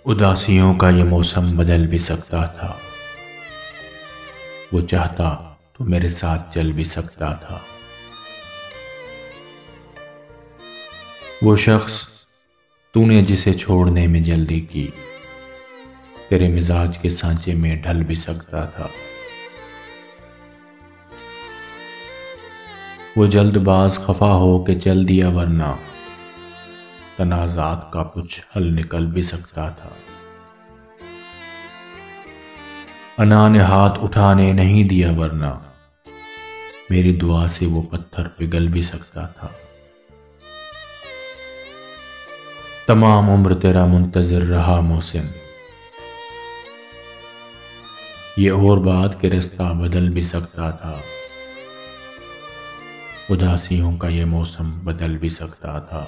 उदासियों का ये मौसम बदल भी सकता था। वो चाहता तो मेरे साथ चल भी सकता था। वो शख्स तूने जिसे छोड़ने में जल्दी की, तेरे मिजाज के सांचे में ढल भी सकता था। वो जल्दबाज खफा हो के चल दिया, वरना तनाज़ात का कुछ हल निकल भी सकता था। अना ने हाथ उठाने नहीं दिया, वरना मेरी दुआ से वो पत्थर पिघल भी सकता था। तमाम उम्र तेरा मुंतजिर रहा मोहसिन, ये और बात के रास्ता बदल भी सकता था। उदासियों का ये मौसम बदल भी सकता था।